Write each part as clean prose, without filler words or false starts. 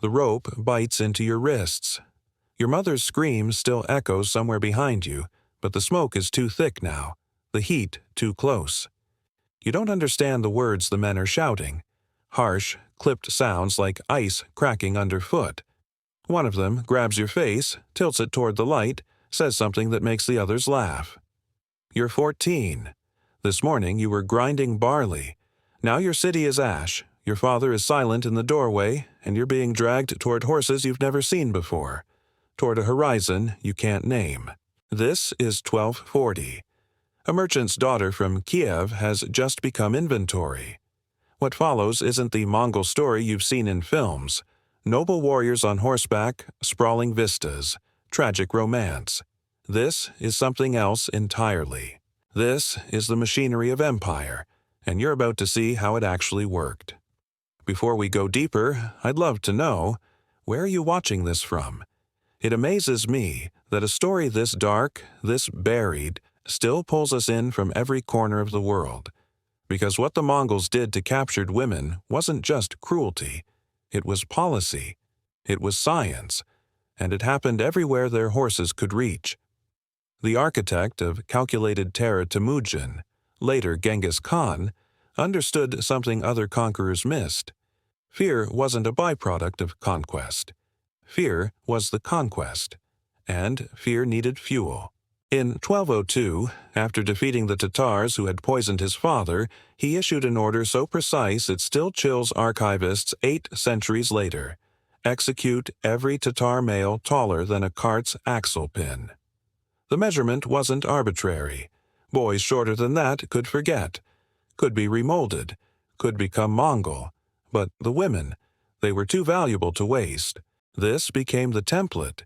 The rope bites into your wrists. Your mother's scream still echoes somewhere behind you, but the smoke is too thick now, the heat too close. You don't understand the words the men are shouting. Harsh, clipped sounds like ice cracking underfoot. One of them grabs your face, tilts it toward the light, says something that makes the others laugh. You're 14. This morning you were grinding barley. Now your city is ash, your father is silent in the doorway, and you're being dragged toward horses you've never seen before, toward a horizon you can't name. This is 1240. A merchant's daughter from Kiev has just become inventory. What follows isn't the Mongol story you've seen in films. Noble warriors on horseback, sprawling vistas, tragic romance. This is something else entirely. This is the machinery of empire, and you're about to see how it actually worked. Before we go deeper, I'd love to know, where are you watching this from? It amazes me that a story this dark, this buried, still pulls us in from every corner of the world. Because what the Mongols did to captured women wasn't just cruelty. It was policy. It was science. And it happened everywhere their horses could reach. The architect of calculated terror Temujin, later Genghis Khan, understood something other conquerors missed. Fear wasn't a byproduct of conquest. Fear was the conquest. And fear needed fuel. In 1202, after defeating the Tatars who had poisoned his father, he issued an order so precise it still chills archivists 8 centuries later. Execute every Tatar male taller than a cart's axle pin. The measurement wasn't arbitrary. Boys shorter than that could forget, could be remolded, could become Mongol. But the women, they were too valuable to waste. This became the template.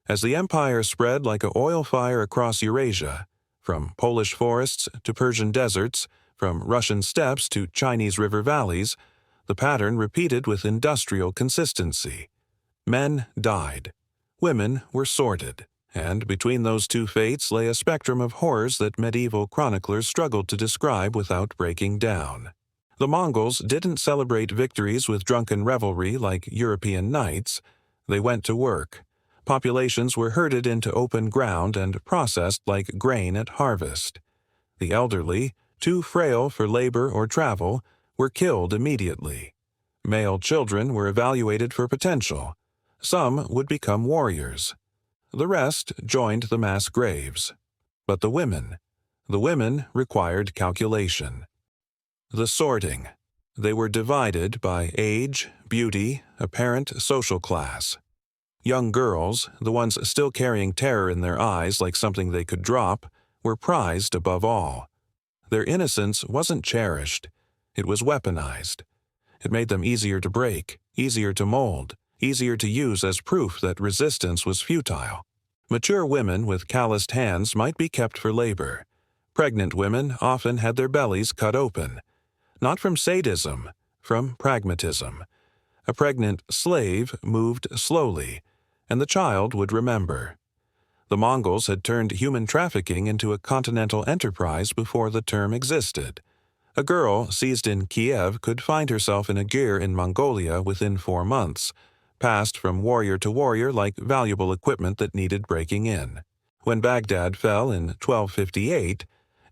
As the empire spread like an oil fire across Eurasia, from Polish forests to Persian deserts, from Russian steppes to Chinese river valleys, the pattern repeated with industrial consistency. Men died. Women were sorted. And between those two fates lay a spectrum of horrors that medieval chroniclers struggled to describe without breaking down. The Mongols didn't celebrate victories with drunken revelry like European knights. They went to work. Populations were herded into open ground and processed like grain at harvest. The elderly, too frail for labor or travel, were killed immediately. Male children were evaluated for potential. Some would become warriors. The rest joined the mass graves. But the women required calculation. The sorting. They were divided by age, beauty, apparent social class. Young girls, the ones still carrying terror in their eyes like something they could drop, were prized above all. Their innocence wasn't cherished. It was weaponized. It made them easier to break, easier to mold, easier to use as proof that resistance was futile. Mature women with calloused hands might be kept for labor. Pregnant women often had their bellies cut open. Not from sadism, from pragmatism. A pregnant slave moved slowly, and the child would remember. The Mongols had turned human trafficking into a continental enterprise before the term existed. A girl seized in Kiev could find herself in a gyr in Mongolia within 4 months, passed from warrior to warrior like valuable equipment that needed breaking in. When Baghdad fell in 1258,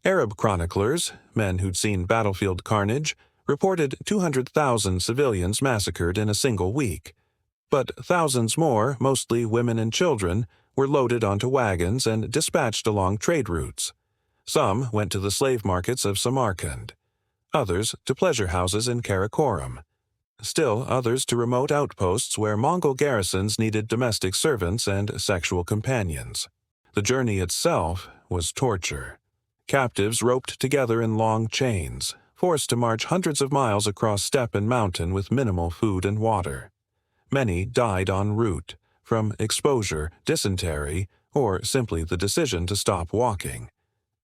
Arab chroniclers, men who'd seen battlefield carnage, reported 200,000 civilians massacred in a single week. But thousands more, mostly women and children, were loaded onto wagons and dispatched along trade routes. Some went to the slave markets of Samarkand, others to pleasure houses in Karakoram, still others to remote outposts where Mongol garrisons needed domestic servants and sexual companions. The journey itself was torture. Captives roped together in long chains, forced to march hundreds of miles across steppe and mountain with minimal food and water. Many died en route, from exposure, dysentery, or simply the decision to stop walking.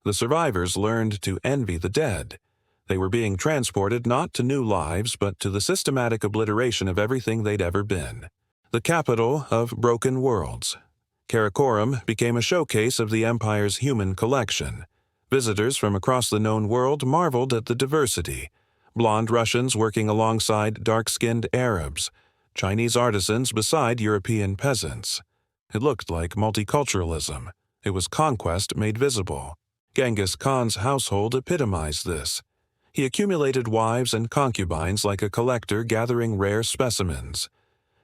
The survivors learned to envy the dead. They were being transported not to new lives, but to the systematic obliteration of everything they'd ever been. The capital of broken worlds. Karakoram became a showcase of the empire's human collection. Visitors from across the known world marveled at the diversity. Blonde Russians working alongside dark-skinned Arabs, Chinese artisans beside European peasants. It looked like multiculturalism. It was conquest made visible. Genghis Khan's household epitomized this. He accumulated wives and concubines like a collector gathering rare specimens.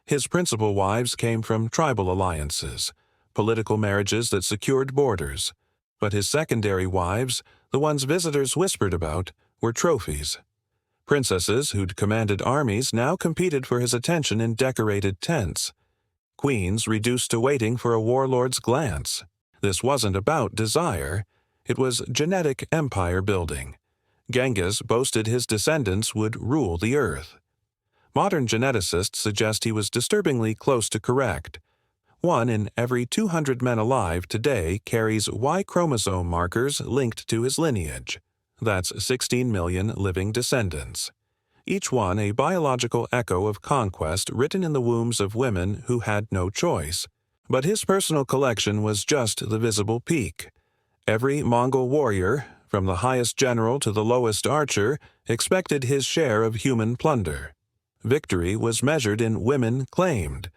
His principal wives came from tribal alliances, political marriages that secured borders. But his secondary wives, the ones visitors whispered about, were trophies. Princesses who'd commanded armies now competed for his attention in decorated tents. Queens reduced to waiting for a warlord's glance. This wasn't about desire. It was genetic empire building. Genghis boasted his descendants would rule the earth. Modern geneticists suggest he was disturbingly close to correct. 1 in every 200 men alive today carries Y chromosome markers linked to his lineage. That's 16 million living descendants. Each one a biological echo of conquest written in the wombs of women who had no choice. But his personal collection was just the visible peak. Every Mongol warrior, from the highest general to the lowest archer, expected his share of human plunder. Victory was measured in women claimed.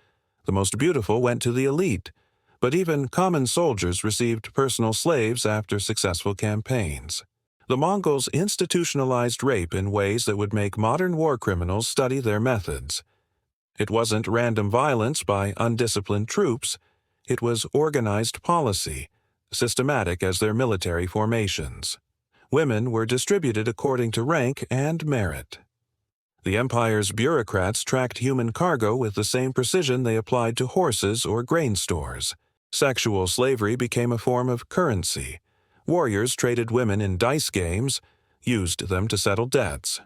The most beautiful went to the elite, but even common soldiers received personal slaves after successful campaigns. The Mongols institutionalized rape in ways that would make modern war criminals study their methods. It wasn't random violence by undisciplined troops. It was organized policy, systematic as their military formations. Women were distributed according to rank and merit. The empire's bureaucrats tracked human cargo with the same precision they applied to horses or grain stores. Sexual slavery became a form of currency. Warriors traded women in dice games, used them to settle debts.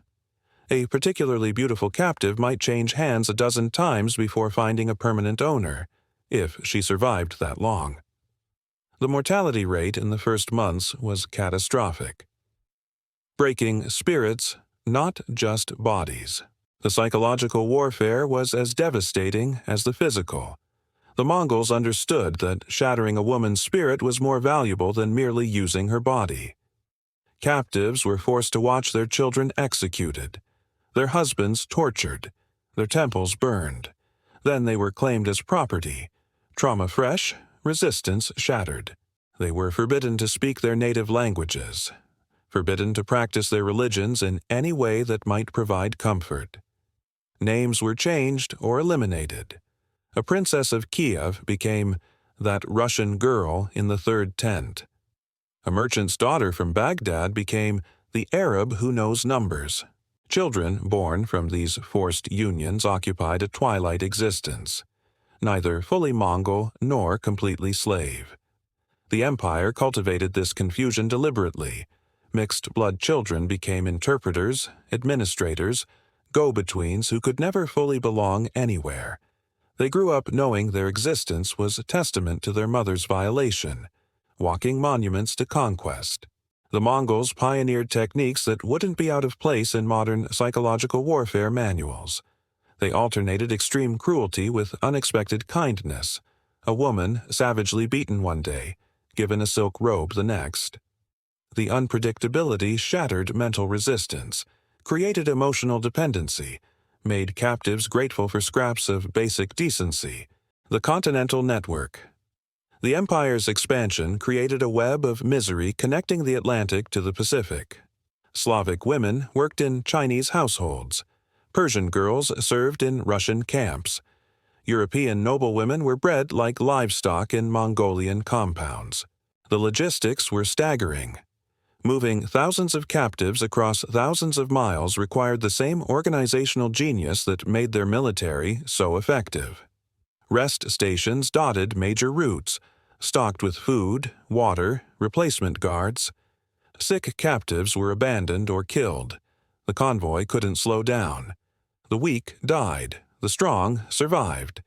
A particularly beautiful captive might change hands a dozen times before finding a permanent owner, if she survived that long. The mortality rate in the first months was catastrophic. Breaking spirits, not just bodies. The psychological warfare was as devastating as the physical. The Mongols understood that shattering a woman's spirit was more valuable than merely using her body. Captives were forced to watch their children executed, their husbands tortured, their temples burned. Then they were claimed as property. Trauma fresh, resistance shattered. They were forbidden to speak their native languages, forbidden to practice their religions in any way that might provide comfort. Names were changed or eliminated. A princess of Kiev became that Russian girl in the third tent. A merchant's daughter from Baghdad became the Arab who knows numbers. Children born from these forced unions occupied a twilight existence, neither fully Mongol nor completely slave. The empire cultivated this confusion deliberately. Mixed-blood children became interpreters, administrators, go-betweens who could never fully belong anywhere. They grew up knowing their existence was a testament to their mother's violation, walking monuments to conquest. The Mongols pioneered techniques that wouldn't be out of place in modern psychological warfare manuals. They alternated extreme cruelty with unexpected kindness. A woman savagely beaten one day, given a silk robe the next. The unpredictability shattered mental resistance, created emotional dependency, made captives grateful for scraps of basic decency. The Continental Network. The empire's expansion created a web of misery connecting the Atlantic to the Pacific. Slavic women worked in Chinese households. Persian girls served in Russian camps. European noblewomen were bred like livestock in Mongolian compounds. The logistics were staggering. Moving thousands of captives across thousands of miles required the same organizational genius that made their military so effective. Rest stations dotted major routes, stocked with food, water, replacement guards. Sick captives were abandoned or killed. The convoy couldn't slow down. The weak died. The strong survived.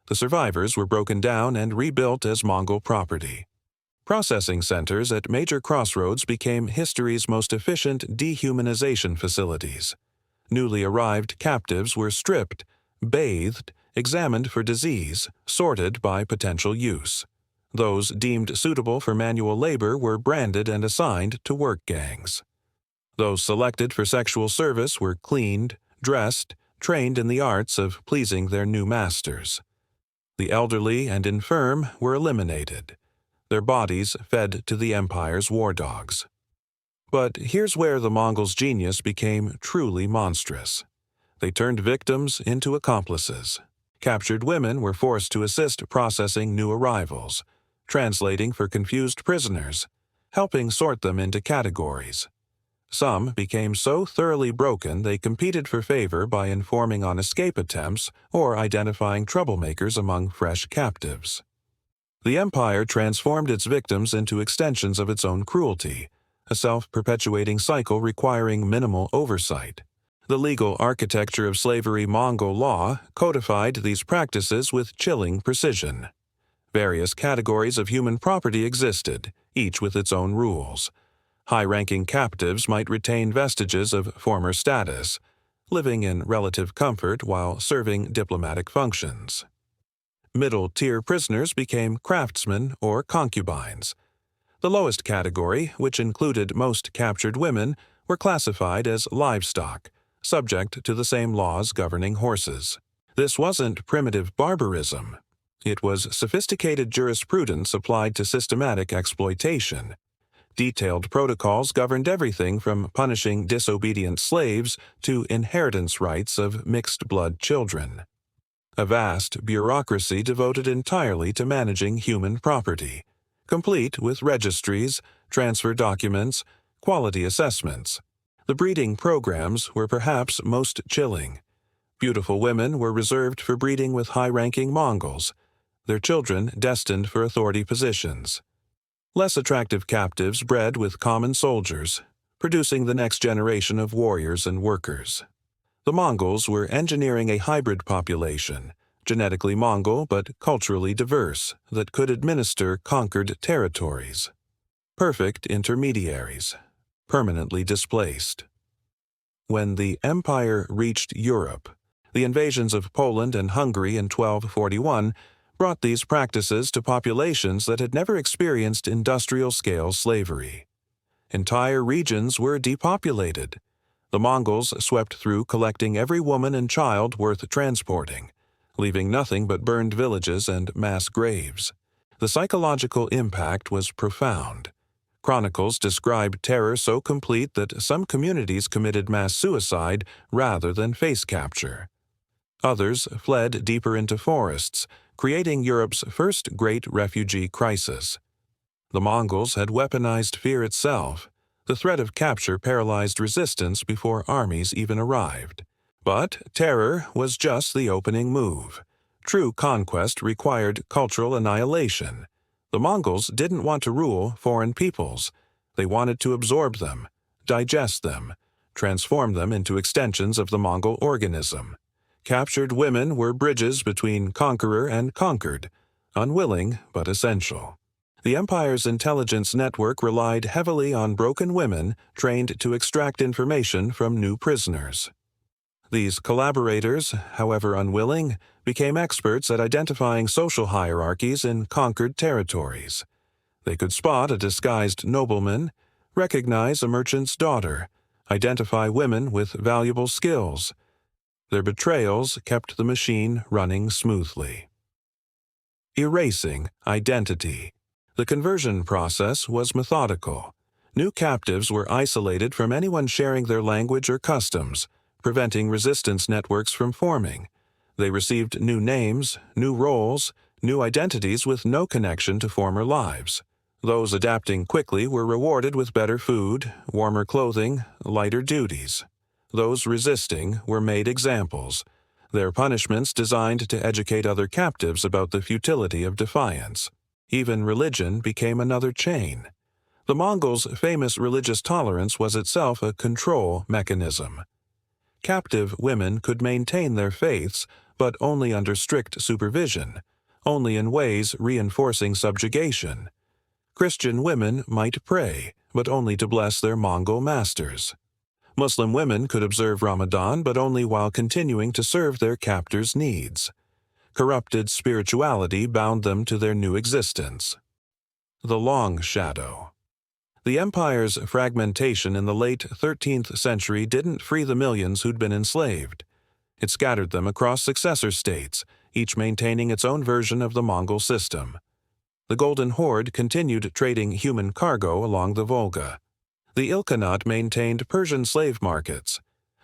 The survivors were broken down and rebuilt as Mongol property. Processing centers at major crossroads became history's most efficient dehumanization facilities. Newly arrived captives were stripped, bathed, examined for disease, sorted by potential use. Those deemed suitable for manual labor were branded and assigned to work gangs. Those selected for sexual service were cleaned, dressed, trained in the arts of pleasing their new masters. The elderly and infirm were eliminated, their bodies fed to the empire's war dogs. But here's where the Mongols' genius became truly monstrous. They turned victims into accomplices. Captured women were forced to assist processing new arrivals, translating for confused prisoners, helping sort them into categories. Some became so thoroughly broken they competed for favor by informing on escape attempts or identifying troublemakers among fresh captives. The empire transformed its victims into extensions of its own cruelty, a self-perpetuating cycle requiring minimal oversight. The legal architecture of slavery Mongol law codified these practices with chilling precision. Various categories of human property existed, each with its own rules. High-ranking captives might retain vestiges of former status, living in relative comfort while serving diplomatic functions. Middle-tier prisoners became craftsmen or concubines. The lowest category, which included most captured women, were classified as livestock, subject to the same laws governing horses. This wasn't primitive barbarism. It was sophisticated jurisprudence applied to systematic exploitation. Detailed protocols governed everything from punishing disobedient slaves to inheritance rights of mixed-blood children. A vast bureaucracy devoted entirely to managing human property, complete with registries, transfer documents, quality assessments. The breeding programs were perhaps most chilling. Beautiful women were reserved for breeding with high-ranking Mongols, their children destined for authority positions. Less attractive captives bred with common soldiers, producing the next generation of warriors and workers. The Mongols were engineering a hybrid population, genetically Mongol but culturally diverse, that could administer conquered territories. Perfect intermediaries, permanently displaced. When the empire reached Europe, the invasions of Poland and Hungary in 1241 brought these practices to populations that had never experienced industrial-scale slavery. Entire regions were depopulated. The Mongols swept through collecting every woman and child worth transporting, leaving nothing but burned villages and mass graves. The psychological impact was profound. Chronicles describe terror so complete that some communities committed mass suicide rather than face capture. Others fled deeper into forests, creating Europe's first great refugee crisis. The Mongols had weaponized fear itself. The threat of capture paralyzed resistance before armies even arrived. But terror was just the opening move. True conquest required cultural annihilation. The Mongols didn't want to rule foreign peoples. They wanted to absorb them, digest them, transform them into extensions of the Mongol organism. Captured women were bridges between conqueror and conquered, unwilling but essential. The empire's intelligence network relied heavily on broken women trained to extract information from new prisoners. These collaborators, however unwilling, became experts at identifying social hierarchies in conquered territories. They could spot a disguised nobleman, recognize a merchant's daughter, identify women with valuable skills. Their betrayals kept the machine running smoothly. Erasing identity. The conversion process was methodical. New captives were isolated from anyone sharing their language or customs, preventing resistance networks from forming. They received new names, new roles, new identities with no connection to former lives. Those adapting quickly were rewarded with better food, warmer clothing, lighter duties. Those resisting were made examples, their punishments designed to educate other captives about the futility of defiance. Even religion became another chain. The Mongols' famous religious tolerance was itself a control mechanism. Captive women could maintain their faiths, but only under strict supervision, only in ways reinforcing subjugation. Christian women might pray, but only to bless their Mongol masters. Muslim women could observe Ramadan, but only while continuing to serve their captors' needs. Corrupted spirituality bound them to their new existence. The Long Shadow. The empire's fragmentation in the late 13th century didn't free the millions who'd been enslaved. It scattered them across successor states, each maintaining its own version of the Mongol system. The Golden Horde continued trading human cargo along the Volga. The Ilkhanate maintained Persian slave markets.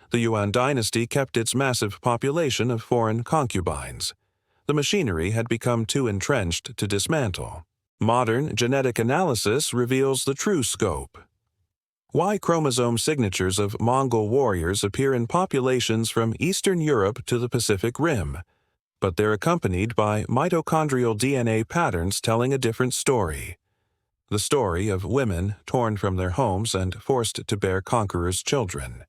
The Yuan dynasty kept its massive population of foreign concubines. The machinery had become too entrenched to dismantle. Modern genetic analysis reveals the true scope. Y chromosome signatures of Mongol warriors appear in populations from Eastern Europe to the Pacific Rim, but they're accompanied by mitochondrial DNA patterns telling a different story. The story of women torn from their homes and forced to bear conquerors' children.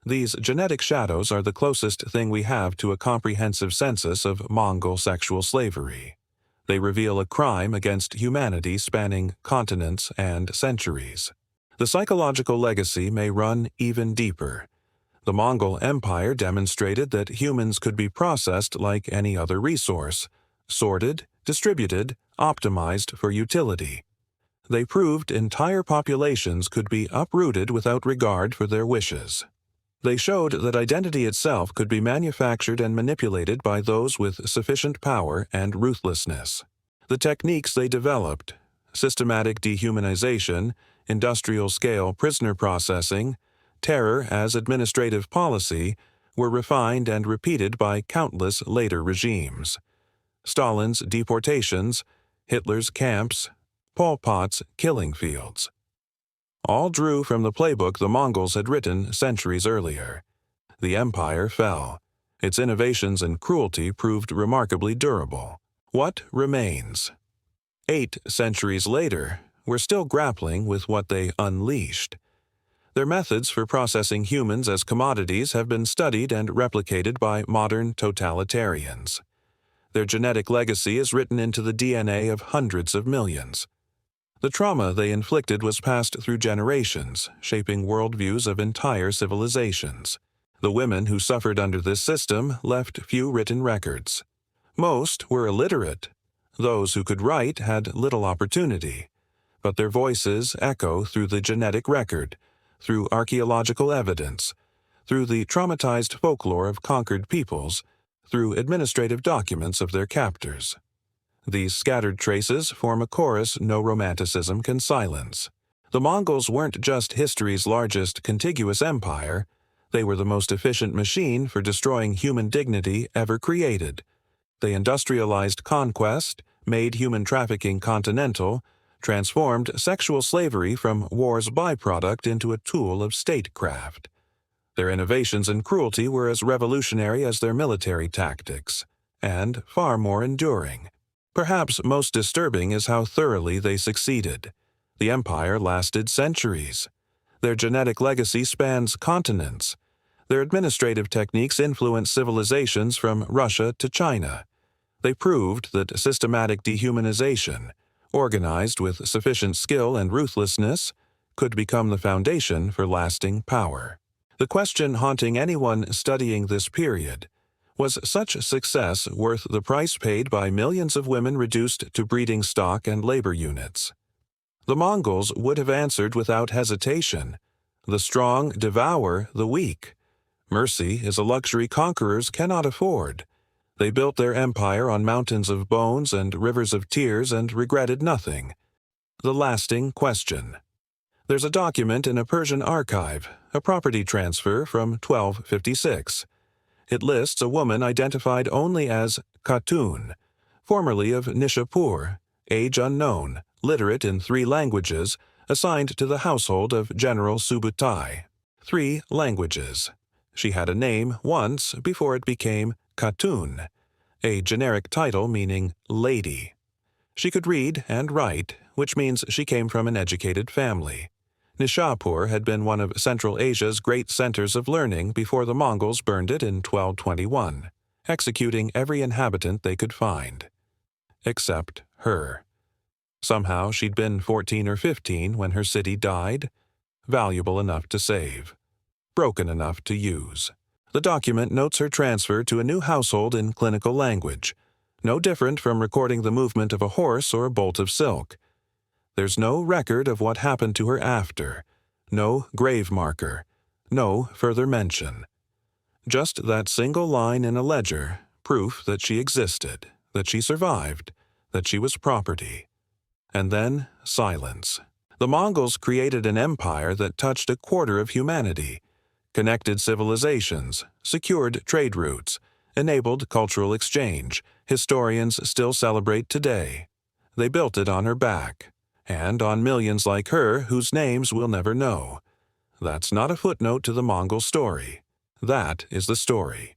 These genetic shadows are the closest thing we have to a comprehensive census of Mongol sexual slavery. They reveal a crime against humanity spanning continents and centuries. The psychological legacy may run even deeper. The Mongol Empire demonstrated that humans could be processed like any other resource, sorted, distributed, optimized for utility. They proved entire populations could be uprooted without regard for their wishes. They showed that identity itself could be manufactured and manipulated by those with sufficient power and ruthlessness. The techniques they developed, systematic dehumanization, industrial-scale prisoner processing, terror as administrative policy, were refined and repeated by countless later regimes. Stalin's deportations, Hitler's camps, Pol Pot's killing fields. All drew from the playbook the Mongols had written centuries earlier. The empire fell. Its innovations and cruelty proved remarkably durable. What remains? 8 centuries later, we're still grappling with what they unleashed. Their methods for processing humans as commodities have been studied and replicated by modern totalitarians. Their genetic legacy is written into the DNA of hundreds of millions. The trauma they inflicted was passed through generations, shaping worldviews of entire civilizations. The women who suffered under this system left few written records. Most were illiterate. Those who could write had little opportunity. But their voices echo through the genetic record, through archaeological evidence, through the traumatized folklore of conquered peoples, through administrative documents of their captors. These scattered traces form a chorus no romanticism can silence. The Mongols weren't just history's largest contiguous empire, they were the most efficient machine for destroying human dignity ever created. They industrialized conquest, made human trafficking continental, transformed sexual slavery from war's byproduct into a tool of statecraft. Their innovations and cruelty were as revolutionary as their military tactics, and far more enduring. Perhaps most disturbing is how thoroughly they succeeded. The empire lasted centuries. Their genetic legacy spans continents. Their administrative techniques influenced civilizations from Russia to China. They proved that systematic dehumanization, organized with sufficient skill and ruthlessness, could become the foundation for lasting power. The question haunting anyone studying this period: was such success worth the price paid by millions of women reduced to breeding stock and labor units? The Mongols would have answered without hesitation. The strong devour the weak. Mercy is a luxury conquerors cannot afford. They built their empire on mountains of bones and rivers of tears and regretted nothing. The lasting question. There's a document in a Persian archive, a property transfer from 1256. It lists a woman identified only as Khatun, formerly of Nishapur, age unknown, literate in 3 languages, assigned to the household of General Subutai. 3 languages. She had a name once before it became Khatun, a generic title meaning lady. She could read and write, which means she came from an educated family. Nishapur had been one of Central Asia's great centers of learning before the Mongols burned it in 1221, executing every inhabitant they could find. Except her. Somehow she'd been 14 or 15 when her city died, valuable enough to save, broken enough to use. The document notes her transfer to a new household in clinical language, no different from recording the movement of a horse or a bolt of silk. There's no record of what happened to her after, no grave marker, no further mention. Just that single line in a ledger, proof that she existed, that she survived, that she was property. And then silence. The Mongols created an empire that touched a quarter of humanity, connected civilizations, secured trade routes, enabled cultural exchange. Historians still celebrate today. They built it on her back, and on millions like her whose names we'll never know. That's not a footnote to the Mongol story. That is the story.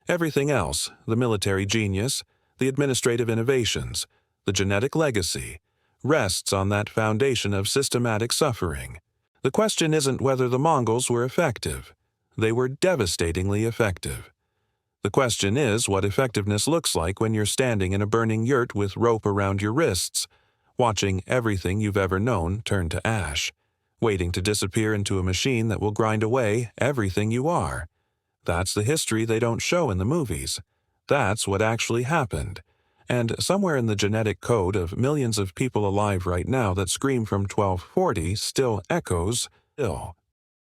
Everything else, the military genius, the administrative innovations, the genetic legacy, rests on that foundation of systematic suffering. The question isn't whether the Mongols were effective. They were devastatingly effective. The question is what effectiveness looks like when you're standing in a burning yurt with rope around your wrists, watching everything you've ever known turn to ash, waiting to disappear into a machine that will grind away everything you are. That's the history they don't show in the movies. That's what actually happened. And somewhere in the genetic code of millions of people alive right now that scream from 1240 still echoes, ill.